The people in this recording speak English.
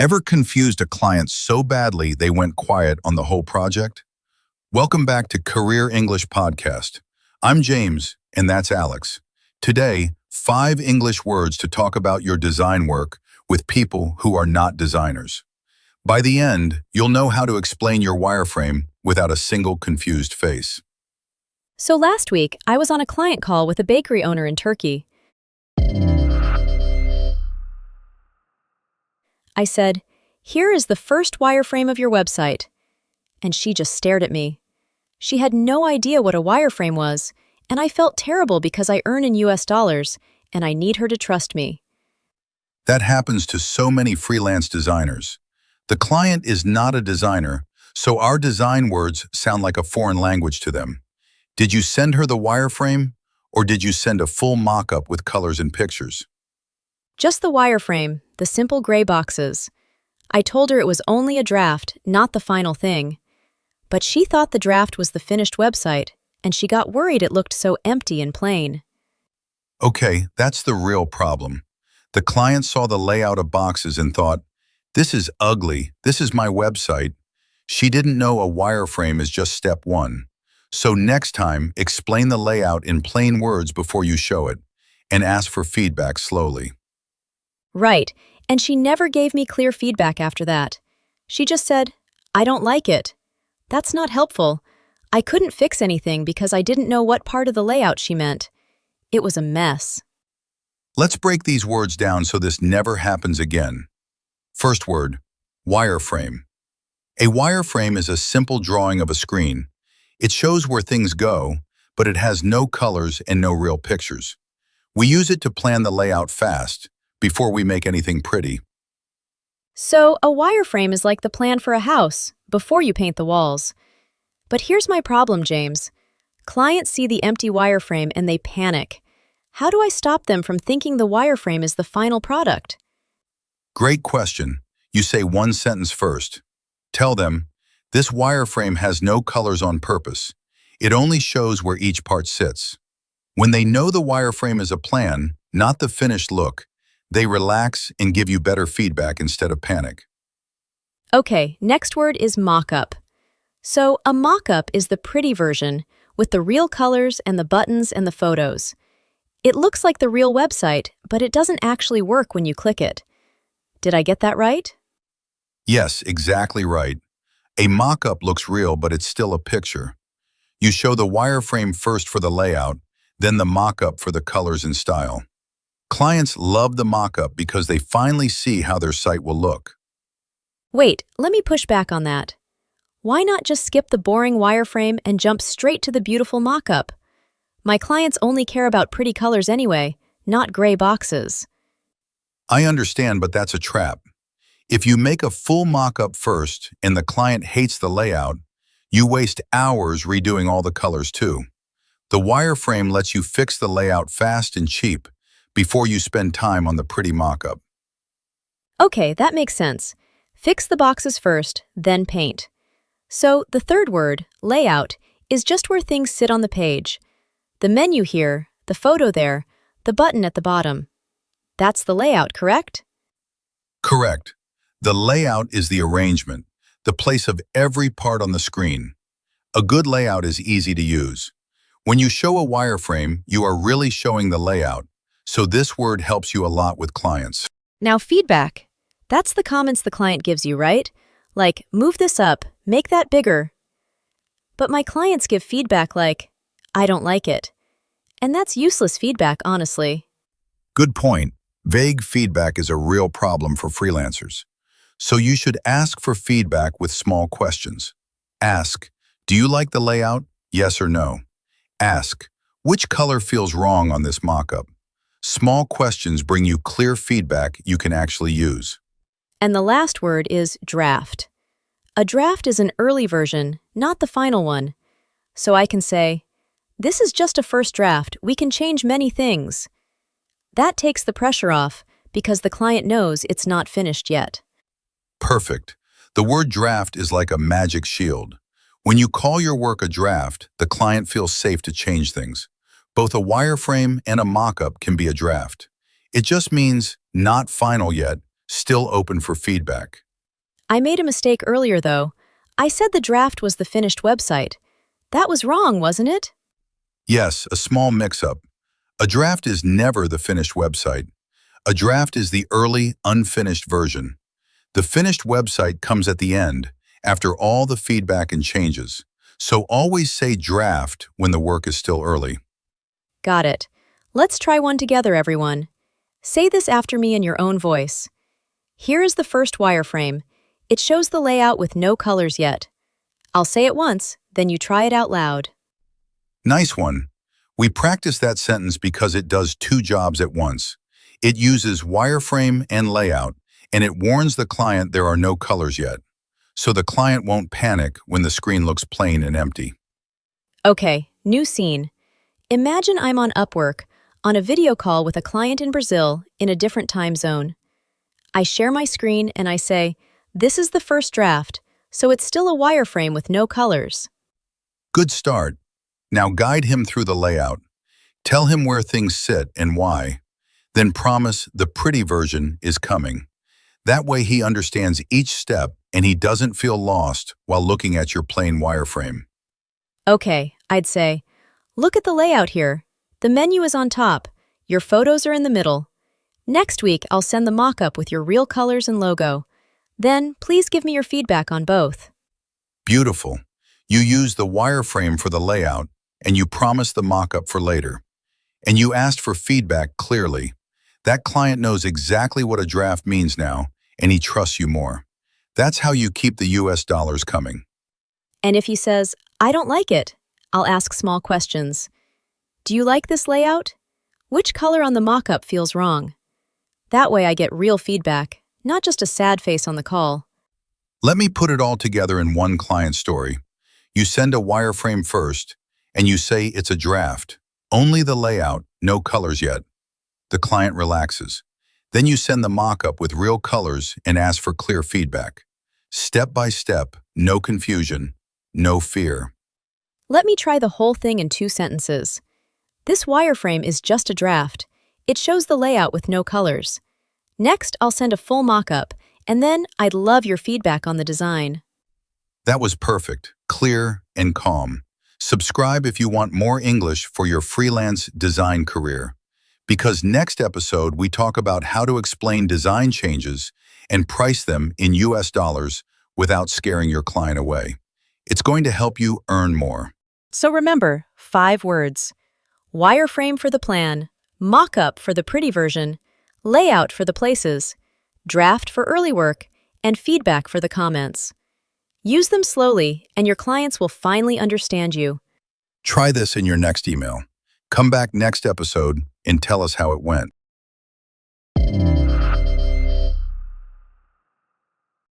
Ever confused a client so badly they went quiet on the whole project? Welcome back to Career English Podcast. I'm James, and that's Alex. Today, 5 English words to talk about your design work with people who are not designers. By the end, you'll know how to explain your wireframe without a single confused face. So last week, I was on a client call with a bakery owner in Turkey. I said, "Here is the first wireframe of your website." And she just stared at me. She had no idea what a wireframe was, and I felt terrible because I earn in US dollars, and I need her to trust me. That happens to so many freelance designers. The client is not a designer, so our design words sound like a foreign language to them. Did you send her the wireframe, or did you send a full mock-up with colors and pictures? Just the wireframe, the simple gray boxes. I told her it was only a draft, not the final thing. But she thought the draft was the finished website, and she got worried it looked so empty and plain. Okay, that's the real problem. The client saw the layout of boxes and thought, "This is ugly, this is my website." She didn't know a wireframe is just step 1. So next time, explain the layout in plain words before you show it, and ask for feedback slowly. Right, and she never gave me clear feedback after that. She just said, "I don't like it." That's not helpful. I couldn't fix anything because I didn't know what part of the layout she meant. It was a mess. Let's break these words down so this never happens again. First word, wireframe. A wireframe is a simple drawing of a screen. It shows where things go, but it has no colors and no real pictures. We use it to plan the layout fast, before we make anything pretty. So, a wireframe is like the plan for a house, before you paint the walls. But here's my problem, James. Clients see the empty wireframe and they panic. How do I stop them from thinking the wireframe is the final product? Great question. You say one sentence first. Tell them, "This wireframe has no colors on purpose. It only shows where each part sits." When they know the wireframe is a plan, not the finished look, they relax and give you better feedback instead of panic. Okay, next word is mockup. So, a mockup is the pretty version, with the real colors and the buttons and the photos. It looks like the real website, but it doesn't actually work when you click it. Did I get that right? Yes, exactly right. A mock-up looks real, but it's still a picture. You show the wireframe first for the layout, then the mock-up for the colors and style. Clients love the mock-up because they finally see how their site will look. Wait, let me push back on that. Why not just skip the boring wireframe and jump straight to the beautiful mockup? My clients only care about pretty colors anyway, not gray boxes. I understand, but that's a trap. If you make a full mock-up first and the client hates the layout, you waste hours redoing all the colors too. The wireframe lets you fix the layout fast and cheap before you spend time on the pretty mock-up. Okay, that makes sense. Fix the boxes first, then paint. So, the third word, layout, is just where things sit on the page. The menu here, the photo there, the button at the bottom. That's the layout, correct? Correct. The layout is the arrangement, the place of every part on the screen. A good layout is easy to use. When you show a wireframe, you are really showing the layout, so this word helps you a lot with clients. Now, feedback. That's the comments the client gives you, right? Like, move this up, make that bigger. But my clients give feedback like, "I don't like it." And that's useless feedback, honestly. Good point. Vague feedback is a real problem for freelancers. So you should ask for feedback with small questions. Ask, "Do you like the layout? Yes or no?" Ask, "Which color feels wrong on this mockup?" Small questions bring you clear feedback you can actually use. And the last word is draft. A draft is an early version, not the final one. So I can say, "This is just a first draft, we can change many things." That takes the pressure off because the client knows it's not finished yet. Perfect. The word draft is like a magic shield. When you call your work a draft, the client feels safe to change things. Both a wireframe and a mock-up can be a draft. It just means not final yet, still open for feedback. I made a mistake earlier, though. I said the draft was the finished website. That was wrong, wasn't it? Yes, a small mix-up. A draft is never the finished website. A draft is the early, unfinished version. The finished website comes at the end, after all the feedback and changes. So always say draft when the work is still early. Got it. Let's try one together, everyone. Say this after me in your own voice. Here is the first wireframe. It shows the layout with no colors yet. I'll say it once, then you try it out loud. Nice one. We practice that sentence because it does two jobs at once. It uses wireframe and layout, and it warns the client there are no colors yet. So the client won't panic when the screen looks plain and empty. Okay, new scene. Imagine I'm on Upwork, on a video call with a client in Brazil in a different time zone. I share my screen and I say, this is the first draft, so it's still a wireframe with no colors. Good start. Now guide him through the layout. Tell him where things sit and why. Then promise the pretty version is coming. That way he understands each step and he doesn't feel lost while looking at your plain wireframe. Okay, I'd say, look at the layout here. The menu is on top. Your photos are in the middle. Next week, I'll send the mock-up with your real colors and logo. Then, please give me your feedback on both. Beautiful. You use the wireframe for the layout and you promise the mock-up for later. And you asked for feedback clearly. That client knows exactly what a draft means now, and he trusts you more. That's how you keep the US dollars coming. And if he says, I don't like it, I'll ask small questions. Do you like this layout? Which color on the mock-up feels wrong? That way I get real feedback, not just a sad face on the call. Let me put it all together in one client story. You send a wireframe first, and you say it's a draft. Only the layout, no colors yet. The client relaxes. Then you send the mock-up with real colors and ask for clear feedback. Step by step, no confusion, no fear. Let me try the whole thing in 2 sentences. This wireframe is just a draft. It shows the layout with no colors. Next, I'll send a full mock-up, and then I'd love your feedback on the design. That was perfect, clear, and calm. Subscribe if you want more English for your freelance design career. Because next episode, we talk about how to explain design changes and price them in US dollars without scaring your client away. It's going to help you earn more. So remember, 5 words. Wireframe for the plan, mock-up for the pretty version, layout for the places, draft for early work, and feedback for the comments. Use them slowly, and your clients will finally understand you. Try this in your next email. Come back next episode and tell us how it went.